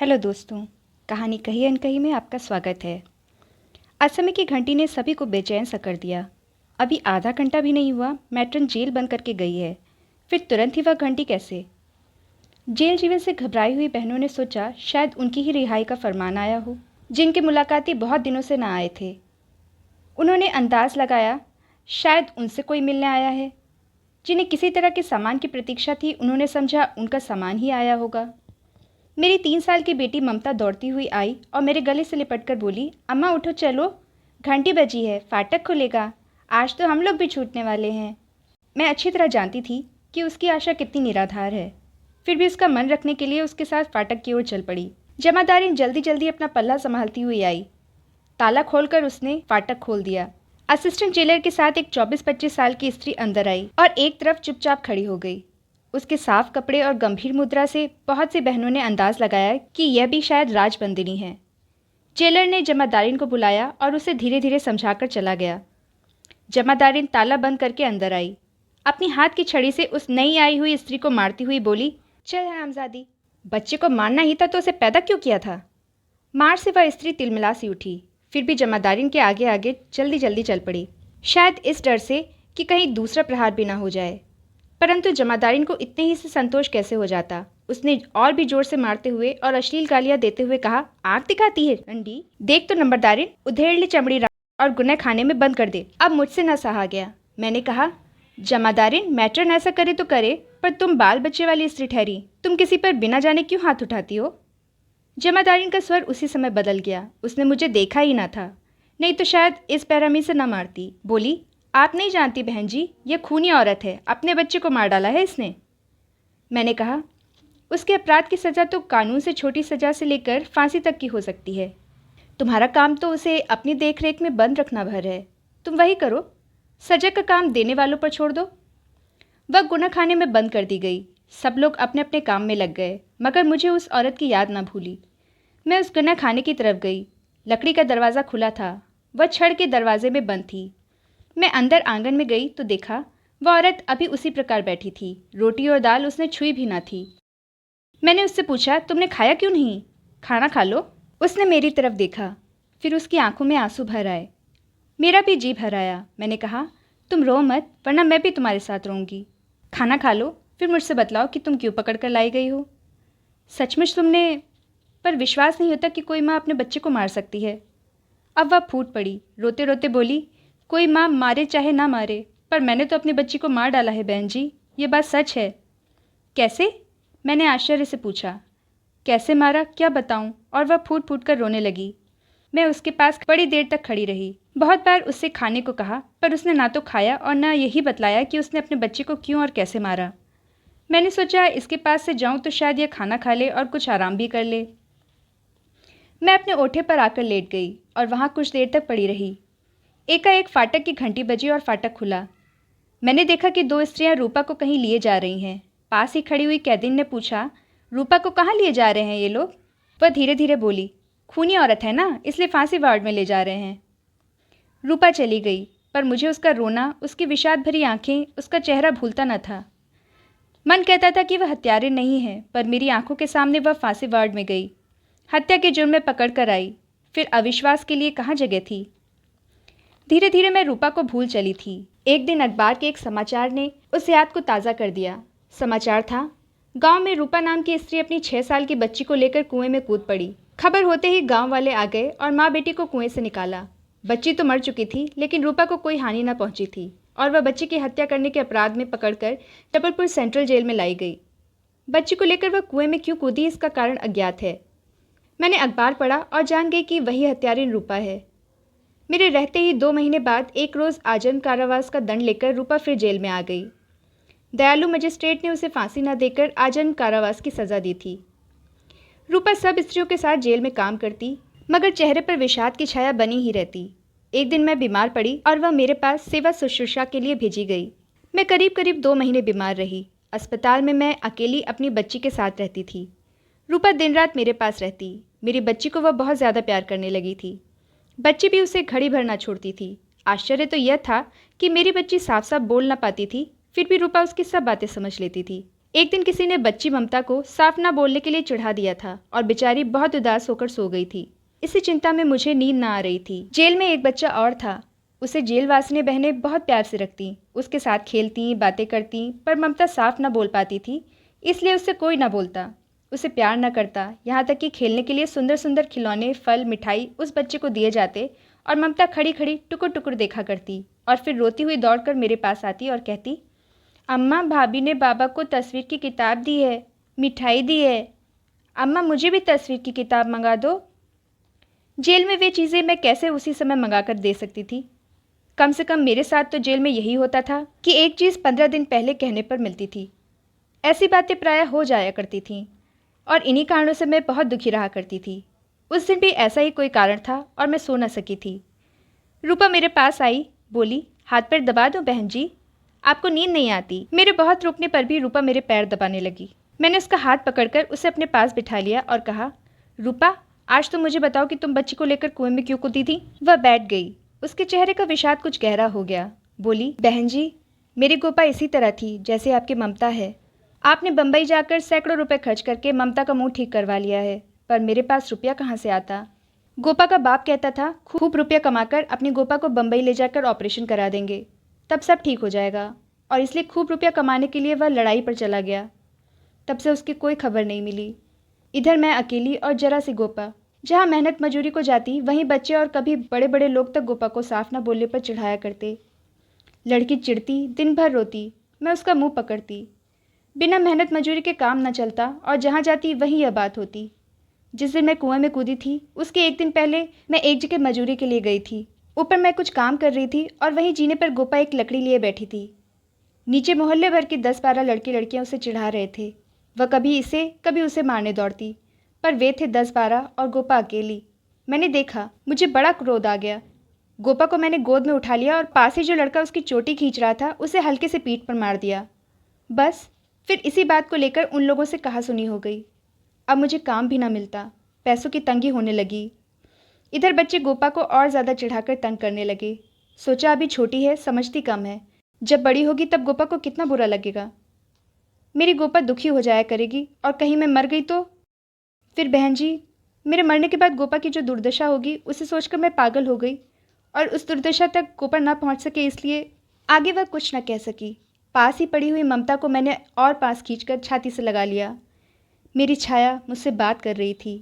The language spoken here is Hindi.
हेलो दोस्तों, कहानी कही अनकही में आपका स्वागत है। असमय की घंटी ने सभी को बेचैन सा कर दिया। अभी आधा घंटा भी नहीं हुआ, मैट्रन जेल बंद करके गई है, फिर तुरंत ही वह घंटी कैसे? जेल जीवन से घबराई हुई बहनों ने सोचा शायद उनकी ही रिहाई का फरमान आया हो, जिनके मुलाकाती बहुत दिनों से ना आए थे। उन्होंने अंदाज लगाया शायद उनसे कोई मिलने आया है। जिन्हें किसी तरह के सामान की प्रतीक्षा थी, उन्होंने समझा उनका सामान ही आया होगा। मेरी 3 साल की बेटी ममता दौड़ती हुई आई और मेरे गले से लिपटकर बोली, अम्मा उठो चलो, घंटी बजी है, फाटक खुलेगा, आज तो हम लोग भी छूटने वाले हैं। मैं अच्छी तरह जानती थी कि उसकी आशा कितनी निराधार है, फिर भी उसका मन रखने के लिए उसके साथ फाटक की ओर चल पड़ी। जमादारिन जल्दी जल्दी अपना पल्ला संभालती हुई आई। ताला खोलकर उसने फाटक खोल दिया। असिस्टेंट जेलर के साथ एक 24-25 साल की स्त्री अंदर आई और एक तरफ चुपचाप खड़ी हो गई। उसके साफ कपड़े और गंभीर मुद्रा से बहुत सी बहनों ने अंदाज लगाया कि यह भी शायद राजबंदिनी है। जेलर ने जमादारिन को बुलाया और उसे धीरे धीरे समझाकर चला गया। जमादारिन ताला बंद करके अंदर आई। अपनी हाथ की छड़ी से उस नई आई हुई स्त्री को मारती हुई बोली, चल हरामजादी, बच्चे को मारना ही था तो उसे पैदा क्यों किया था? मार से वह स्त्री तिलमिला सी उठी, फिर भी जमादारिन के आगे आगे जल्दी जल्दी चल पड़ी, शायद इस डर से कि कहीं दूसरा प्रहार भी ना हो जाए। परंतु जमादारिन को इतने ही से संतोष कैसे हो जाता। उसने और भी जोर से मारते हुए और अश्लील गालियां देते हुए कहा, आग दिखाती है रंडी, देख तो नंबरदारिन, उधेड़ ले चमड़ी और गुनह खाने में बंद कर दे। अब मुझसे न सहा गया। मैंने कहा, जमादारिन, मैट्रन ऐसा करे तो करे, पर तुम बाल बच्चे वाली स्त्री ठहरी, तुम किसी पर बिना जाने क्यों हाथ उठाती हो? जमादारिन का स्वर उसी समय बदल गया। उसने मुझे देखा ही ना था, नहीं तो शायद इस बेरहमी से न मारती। बोली, आप नहीं जानती बहन जी, यह खूनी औरत है, अपने बच्चे को मार डाला है इसने। मैंने कहा, उसके अपराध की सज़ा तो कानून से छोटी सज़ा से लेकर फांसी तक की हो सकती है। तुम्हारा काम तो उसे अपनी देखरेख में बंद रखना भर है, तुम वही करो, सज़ा का काम देने वालों पर छोड़ दो। वह गुनाह खाने में बंद कर दी गई। सब लोग अपने अपने काम में लग गए, मगर मुझे उस औरत की याद न भूली। मैं उस गुनाह खाने की तरफ गई। लकड़ी का दरवाज़ा खुला था, वह छड़ के दरवाजे में बंद थी। मैं अंदर आंगन में गई तो देखा वह औरत अभी उसी प्रकार बैठी थी। रोटी और दाल उसने छुई भी ना थी। मैंने उससे पूछा, तुमने खाया क्यों नहीं? खाना खा लो। उसने मेरी तरफ देखा, फिर उसकी आंखों में आंसू भर आए। मेरा भी जी भर आया। मैंने कहा, तुम रो मत, वरना मैं भी तुम्हारे साथ रोऊंगी। खाना खा लो, फिर मुझसे बतलाओ कि तुम क्यों पकड़ कर लाई गई हो। सचमुच तुमने? पर विश्वास नहीं होता कि कोई माँ अपने बच्चे को मार सकती है। अब वह फूट पड़ी, रोते रोते बोली, कोई माँ मारे चाहे ना मारे, पर मैंने तो अपनी बच्ची को मार डाला है बहन जी, ये बात सच है। कैसे? मैंने आश्चर्य से पूछा। कैसे मारा, क्या बताऊं? और वह फूट फूट कर रोने लगी। मैं उसके पास बड़ी देर तक खड़ी रही। बहुत बार उससे खाने को कहा, पर उसने ना तो खाया और ना यही बतलाया कि उसने अपने बच्चे को क्यों और कैसे मारा। मैंने सोचा इसके पास से जाऊं तो शायद यह खाना खा ले और कुछ आराम भी कर ले। मैं अपने ओठे पर आकर लेट गई और वहाँ कुछ देर तक पड़ी रही। एकाएक फाटक की घंटी बजी और फाटक खुला। मैंने देखा कि 2 स्त्रियां रूपा को कहीं लिए जा रही हैं। पास ही खड़ी हुई कैदिन ने पूछा, रूपा को कहाँ लिए जा रहे हैं ये लोग? वह धीरे धीरे बोली, खूनी औरत है ना, इसलिए फांसी वार्ड में ले जा रहे हैं। रूपा चली गई, पर मुझे उसका रोना, उसकी विषाद भरी आंखें, उसका चेहरा भूलता न था। मन कहता था कि वह हत्यारे नहीं है, पर मेरी आंखों के सामने वह फांसी वार्ड में गई, हत्या के जुर्म में पकड़ कर आई। फिर अविश्वास के लिए कहाँ जगह थी? धीरे धीरे मैं रूपा को भूल चली थी। एक दिन अखबार के एक समाचार ने उस याद को ताज़ा कर दिया। समाचार था, गांव में रूपा नाम की स्त्री अपनी 6 साल की बच्ची को लेकर कुएं में कूद पड़ी। खबर होते ही गांव वाले आ गए और माँ बेटी को कुएं से निकाला। बच्ची तो मर चुकी थी, लेकिन रूपा को कोई हानि न पहुंची थी और वह बच्ची की हत्या करने के अपराध में पकड़कर जबलपुर सेंट्रल जेल में लाई गई। बच्ची को लेकर वह कुएं में क्यों कूदी, इसका कारण अज्ञात है। मैंने अखबार पढ़ा और जान गई कि वही हत्यारिन रूपा है। मेरे रहते ही 2 महीने बाद एक रोज़ आजीवन कारावास का दंड लेकर रूपा फिर जेल में आ गई। दयालु मजिस्ट्रेट ने उसे फांसी न देकर आजीवन कारावास की सज़ा दी थी। रूपा सब स्त्रियों के साथ जेल में काम करती, मगर चेहरे पर विषाद की छाया बनी ही रहती। एक दिन मैं बीमार पड़ी और वह मेरे पास सेवा शुश्रूषा के लिए भेजी गई। मैं करीब करीब 2 महीने बीमार रही। अस्पताल में मैं अकेली अपनी बच्ची के साथ रहती थी। रूपा दिन रात मेरे पास रहती। मेरी बच्ची को वह बहुत ज़्यादा प्यार करने लगी थी। बच्ची भी उसे घड़ी भर ना छोड़ती थी। आश्चर्य तो यह था कि मेरी बच्ची साफ साफ बोल ना पाती थी, फिर भी रूपा उसकी सब बातें समझ लेती थी। एक दिन किसी ने बच्ची ममता को साफ ना बोलने के लिए चिढ़ा दिया था और बेचारी बहुत उदास होकर सो गई थी। इसी चिंता में मुझे नींद ना आ रही थी। जेल में एक बच्चा और था। उसे जेलवासिनी बहनें बहुत प्यार से रखती, उसके साथ खेलती, बातें करती, पर ममता साफ ना बोल पाती थी, इसलिए उससे कोई ना बोलता, उसे प्यार न करता। यहाँ तक कि खेलने के लिए सुंदर सुंदर खिलौने, फल, मिठाई उस बच्चे को दिए जाते और ममता खड़ी खड़ी टुकुर टुकुर देखा करती और फिर रोती हुई दौड़कर मेरे पास आती और कहती, अम्मा, भाभी ने बाबा को तस्वीर की किताब दी है, मिठाई दी है। अम्मा, मुझे भी तस्वीर की किताब मंगा दो। जेल में वे चीज़ें मैं कैसे उसी समय मंगा कर दे सकती थी? कम से कम मेरे साथ तो जेल में यही होता था कि एक चीज़ 15 दिन पहले कहने पर मिलती थी। ऐसी बातें प्रायः हो जाया करती थीं और इन्हीं कारणों से मैं बहुत दुखी रहा करती थी। उस दिन भी ऐसा ही कोई कारण था और मैं सो न सकी थी। रूपा मेरे पास आई, बोली, हाथ पैर दबा दो बहन जी, आपको नींद नहीं आती। मेरे बहुत रुकने पर भी रूपा मेरे पैर दबाने लगी। मैंने उसका हाथ पकड़कर उसे अपने पास बिठा लिया और कहा, रूपा, आज तुम मुझे बताओ कि तुम बच्ची को लेकर कुएं में क्यों कूदी थी? वह बैठ गई। उसके चेहरे का विषाद कुछ गहरा हो गया। बोली, बहन जी, मेरी गोपा इसी तरह थी जैसे आपकी ममता है। आपने बम्बई जाकर सैकड़ों रुपए खर्च करके ममता का मुंह ठीक करवा लिया है, पर मेरे पास रुपया कहाँ से आता? गोपा का बाप कहता था खूब रुपया कमाकर अपनी गोपा को बम्बई ले जाकर ऑपरेशन करा देंगे, तब सब ठीक हो जाएगा, और इसलिए खूब रुपया कमाने के लिए वह लड़ाई पर चला गया। तब से उसकी कोई खबर नहीं मिली। इधर मैं अकेली और जरा सी गोपा। जहाँ मेहनत मजूरी को जाती, वहीं बच्चे और कभी बड़े बड़े लोग तक गोपा को साफ न बोलने पर चिढ़ाया करते। लड़की चिढ़ती, दिन भर रोती, मैं उसका मुंह पकड़ती। बिना मेहनत मजूरी के काम न चलता और जहाँ जाती वहीं यह बात होती। जिस दिन मैं कुएं में कूदी थी, उसके एक दिन पहले मैं एक जगह मजूरी के लिए गई थी। ऊपर मैं कुछ काम कर रही थी और वहीं जीने पर गोपा एक लकड़ी लिए बैठी थी। नीचे मोहल्ले भर के 10-12 लड़के लड़कियां उसे चिढ़ा रहे थे। वह कभी इसे कभी उसे मारने दौड़ती, पर वे थे 10-12 और गोपा अकेली। मैंने देखा, मुझे बड़ा क्रोध आ गया। गोपा को मैंने गोद में उठा लिया और पास ही जो लड़का उसकी चोटी खींच रहा था, उसे हल्के से पीठ पर मार दिया। बस फिर इसी बात को लेकर उन लोगों से कहा सुनी हो गई। अब मुझे काम भी ना मिलता, पैसों की तंगी होने लगी। इधर बच्चे गोपा को और ज़्यादा चिढ़ाकर तंग करने लगे। सोचा अभी छोटी है, समझती कम है, जब बड़ी होगी तब गोपा को कितना बुरा लगेगा। मेरी गोपा दुखी हो जाया करेगी और कहीं मैं मर गई तो? फिर बहन जी, मेरे मरने के बाद गोपा की जो दुर्दशा होगी, उसे सोचकर मैं पागल हो गई और उस दुर्दशा तक गोपा ना पहुंच सके, इसलिए आगे वह कुछ न कह सकी। पास ही पड़ी हुई ममता को मैंने और पास खींचकर छाती से लगा लिया। मेरी छाया मुझसे बात कर रही थी।